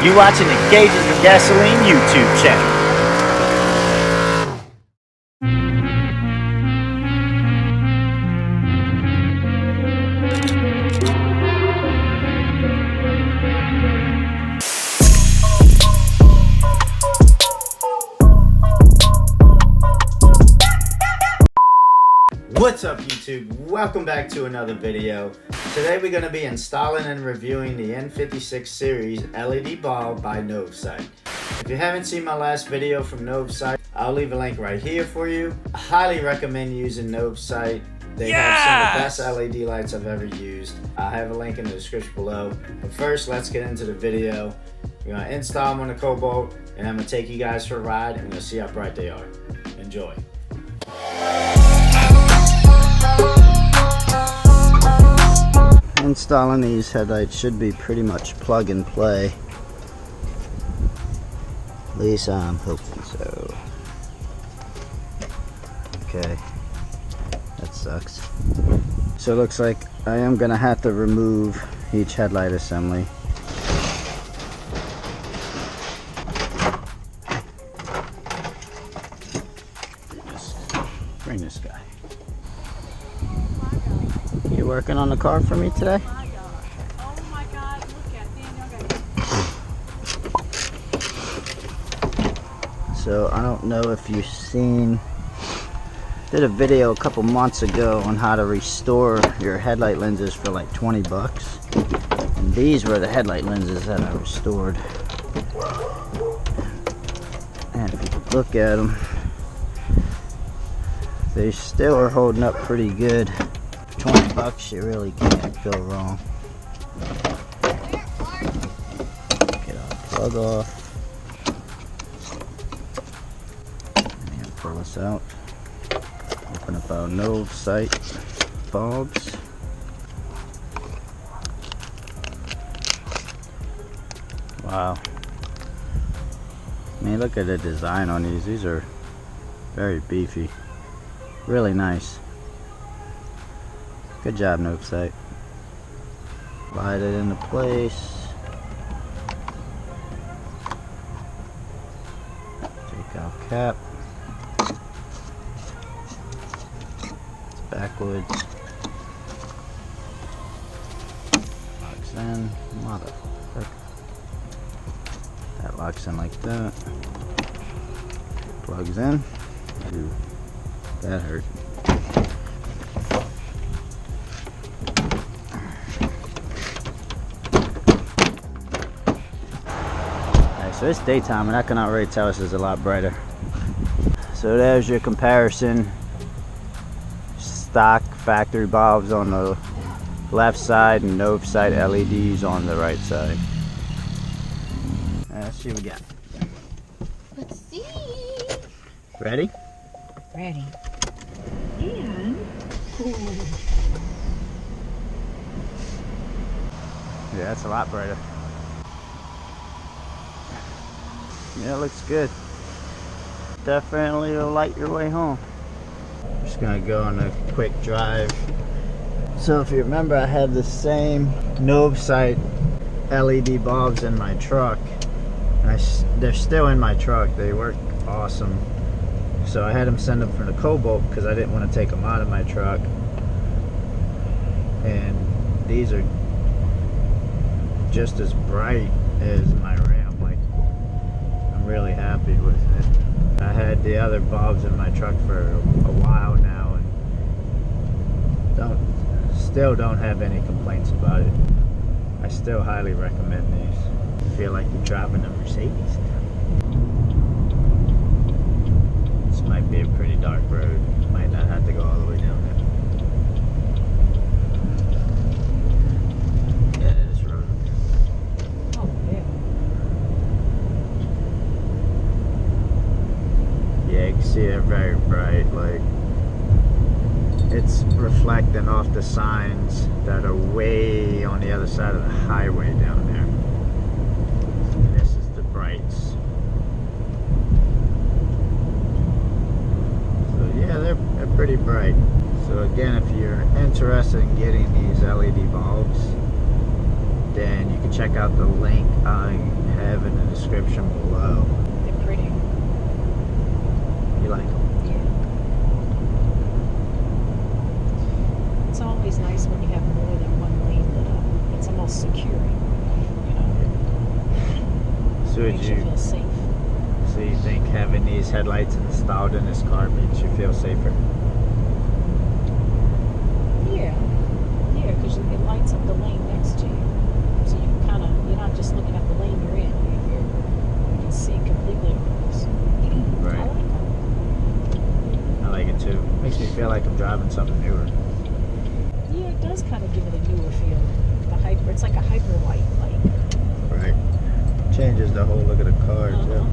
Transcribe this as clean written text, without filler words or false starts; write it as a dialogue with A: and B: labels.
A: You watching the Gauges and Gasoline YouTube channel. What's up YouTube? Welcome back to another video. Today we're going to be installing and reviewing the N56 series LED bulb by Novsight. If you haven't seen my last video from Novsight, I'll leave a link right here for you. I highly recommend using Novsight. They have some of the best LED lights I've ever used. I have a link in the description below. But first, let's get into the video. We're going to install them on the Cobalt, and I'm going to take you guys for a ride and we'll see how bright they are. Enjoy. Installing these headlights should be pretty much plug and play. At least I'm hoping so. Okay, that sucks. So it looks like I am gonna have to remove each headlight assembly. Just bring this guy. You working on the car for me today?
B: Oh my God, look at Daniel.
A: So I don't know if you've seen, did a video a couple months ago on how to restore your headlight lenses for like 20 bucks. And these were the headlight lenses that I restored. And if you look at them, they still are holding up pretty good. 20 bucks, you really can't go wrong. Get our plug off. And pull this out. Open up our Novsight bulbs. Wow. I mean, look at the design on these. These are very beefy. Really nice. Good job, Novsight. Slide it into place. Take out cap. It's backwards. Locks in. Motherfucker. That locks in like that. Plugs in. Ooh, that hurt. So it's daytime and I can already tell this is a lot brighter. So there's your comparison. Stock factory bulbs on the left side and Novsight LEDs on the right side. Let's see what we got.
B: Let's see.
A: Ready?
B: Ready. And
A: Yeah, that's a lot brighter. Yeah, it looks good. Definitely will light your way home. Just gonna go on a quick drive. So if you remember, I have the same Novsight LED bulbs in my truck. They're still in my truck. They work awesome. So I had them send them for the Cobalt because I didn't want to take them out of my truck. And these are just as bright as my Ram. Really happy with it. I had the other bulbs in my truck for a while now and still don't have any complaints about it. I still highly recommend these. I feel like you're driving a Mercedes. This might be a pretty dark road. Might not have to go all the way down there. Yeah, this road.
B: oh yeah.
A: Yeah, you can see they're very bright, like it's reflecting off the signs that are way on the other side of the highway down there. And this is the brights. So yeah, they're pretty bright. So again, if you're interested in getting these LED bulbs, then you can check out the link I have in the description below.
B: They're pretty.
A: You like them?
B: Yeah. It's always nice when you have more than one lane lit up. It's almost securing, you know.
A: So would
B: Makes you feel safe.
A: So you think having these headlights installed in this car makes you feel safer?
B: Yeah. Yeah, because it lights up the lane next to you. So you kind of, you're not just looking at the lane you're in. You can see completely across.
A: Right.
B: I like that.
A: I like it too. Makes me feel like I'm driving something newer.
B: Yeah, it does kind of give it a newer feel. It's like a hyper white light.
A: Right. Changes the whole look of the car too.